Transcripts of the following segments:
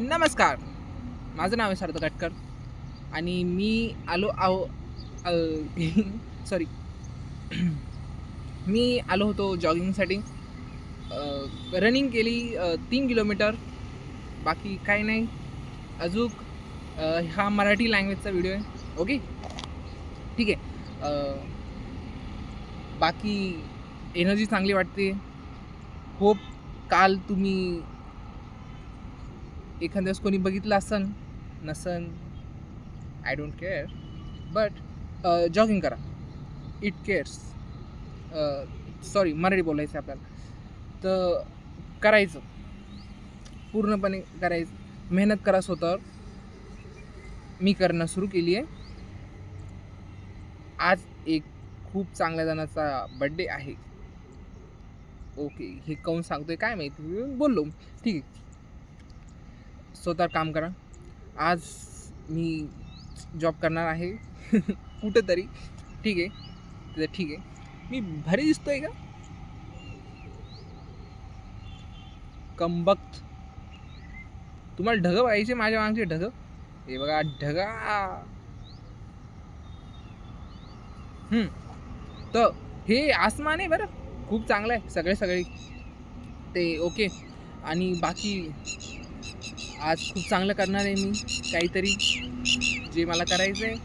नमस्कार. माझं नाव आहे सार्थक काटकर आणि मी आलो आहो सॉरी मी आलो होतो जॉगिंगसाठी. रनिंग केली 3 किलोमीटर. बाकी काही नाही. अजून हा मराठी लँग्वेजचा व्हिडिओ आहे. ओके, ठीक आहे. बाकी एनर्जी चांगली वाटते. होप काल तुम्ही एखाद्या वेळेस कोणी बघितलं असन नसन, I don't care, but jogging करा. It cares. सॉरी, मराठी बोलायचं आहे आपल्याला. तर करायचं, पूर्णपणे करायचं. मेहनत करा स्वतःवर. मी करणं सुरू केली आहे. आज एक खूप चांगल्या जणाचा बड्डे आहे. ओके, हे काऊन सांगतोय काय माहिती, बोललो. ठीक आहे, स्वतःवर काम करा. आज मी जॉब करणार आहे कुठंतरी. ठीक आहे, तर ठीक आहे. मी भारी दिसतोय का? कंबक्त. तुम्हाला ढगं पाहिजे, माझ्या मागचे ढगं. हे बघा ढगा. तर हे आसमान आहे बरं, खूप चांगलं आहे. सगळे ते ओके. आणि बाकी आज खूप चांगलं करणार आहे मी काहीतरी, जे मला करायचं आहे.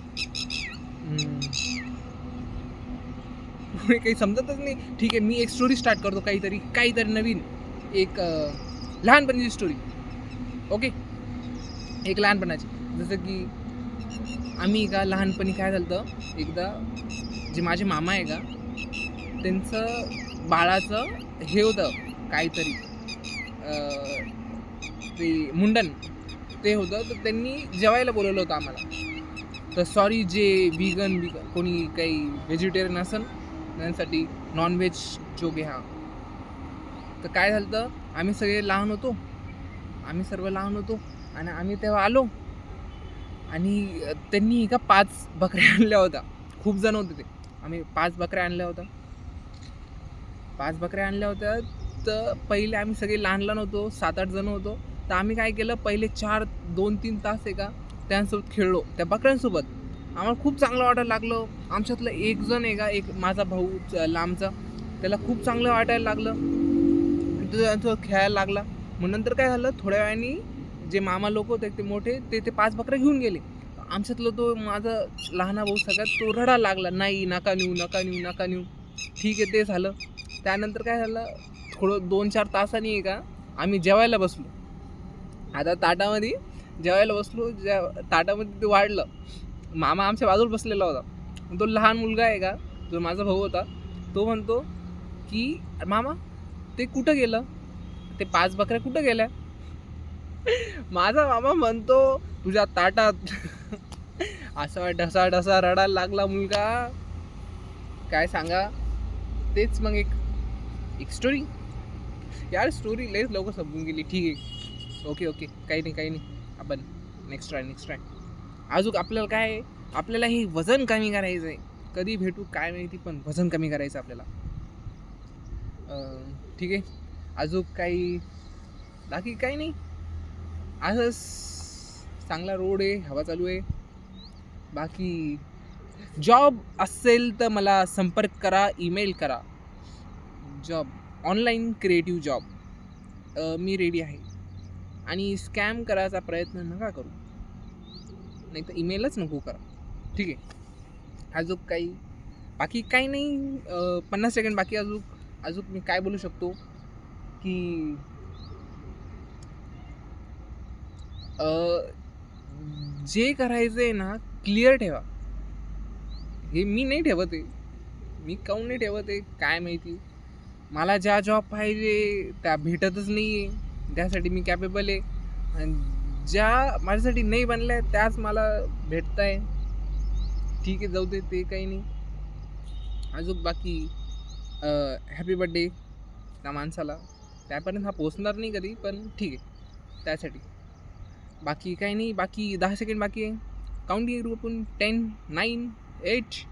पुढे काही समजतच नाही. ठीक आहे, मी एक स्टोरी स्टार्ट करतो. काहीतरी नवीन. एक लहानपणीची स्टोरी. ओके, एक लहानपणाची. जसं की आम्ही का लहानपणी काय झालं, एकदा जे माझे मामा आहे का, त्यांचं बाळाचं हे होतं काहीतरी, ते मुंडन ते होतं. तर त्यांनी जेवायला बोलवलं होतं आम्हाला. तर सॉरी, जे विगन कोणी काही व्हेजिटेरियन असेल त्यांसाठी नॉनव्हेज जोगे. हा, तर काय झालं होतं, आम्ही सर्व लहान होतो आणि आम्ही तेव्हा आलो आणि त्यांनी एका 5 बकऱ्या आणल्या होत्या. खूप जण होते ते. आम्ही 5 बकऱ्या आणल्या होत्या. तर पहिले आम्ही सगळे लहान होतो, 7-8 जण होतो. तर आम्ही काय केलं, पहिले 2-3 तास आहे का त्यांसोबत खेळलो, त्या बकऱ्यांसोबत. आम्हाला खूप चांगलं वाटायला लागलं. आमच्यातलं एक जण आहे का, एक माझा भाऊ लांबचा, त्याला खूप चांगलं वाटायला लागलं. तो त्यांच्यासोबत खेळायला लागला. मग नंतर काय झालं, थोड्या वेळाने जे मामा लोक होते ते मोठे, ते 5 बकऱ्या घेऊन गेले. आमच्यातलं तो माझा लहान भाऊ सगळ्यात, तो रडायला लागला, नाही, नका नेऊ. ठीक आहे, ते झालं. त्यानंतर काय झालं, थोडं 2-4 तासांनी आहे का आम्ही जेवायला बसलो. आता ताटामध्ये जेवायला बसलो. ताटामध्ये ते वाढलं. मामा आमच्या बाजूला बसलेला होता. तो लहान मुलगा आहे का, जो माझा भाऊ होता, तो म्हणतो की मामा, ते कुठं गेलं, ते 5 बकऱ्या कुठं गेल्या? माझा मामा म्हणतो, तुझ्या ताटात. असा ढसा रडायला लागला मुलगा, काय सांगा. तेच मग एक स्टोरी. यार, स्टोरी लयच लवकर समजून गेली. ठीक आहे, ओके, काही नाही. आपण नेक्स्ट ट्राय. अजून आपल्याला काय आहे, आपल्याला हे वजन कमी करायचं आहे. कधी भेटू काय माहिती, पण वजन कमी करायचं आपल्याला. ठीक आहे. अजून बाकी काही नाही. असंच चांगला रोड आहे, हवा चालू आहे. बाकी जॉब असेल तर मला संपर्क करा, ईमेल करा. जॉब, ऑनलाईन क्रिएटिव्ह जॉब, मी रेडी आहे. आणि स्कॅम करायचा प्रयत्न नका करू, नाही तर ईमेलच नको करा. ठीक आहे. अजून बाकी काही नाही. 50 सेकंड बाकी. अजून मी काय बोलू शकतो की जे करायचं आहे ना, क्लिअर ठेवा. हे मी नाही ठेवत आहे. मी काऊन नाही ठेवत आहे काय माहिती. मला ज्या जॉब पाहिजे त्या भेटतच नाही आहे. त्यासाठी मी कॅपेबल आहे. आणि ज्या माझ्यासाठी नाही बनल्या त्याच मला भेटत आहे. ठीक आहे, जाऊ दे, ते काही नाही. अजून बाकी हॅपी बड्डे त्या माणसाला. त्यापर्यंत हा पोचणार नाही कधी, पण ठीक आहे, त्यासाठी. बाकी काही नाही. बाकी 10 सेकंड बाकी आहे. काउंटिंग करू आपण. 10, 9, 8,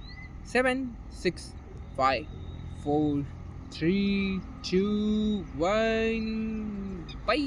7, 6, 5, 4, 3, 2, 1. बाय.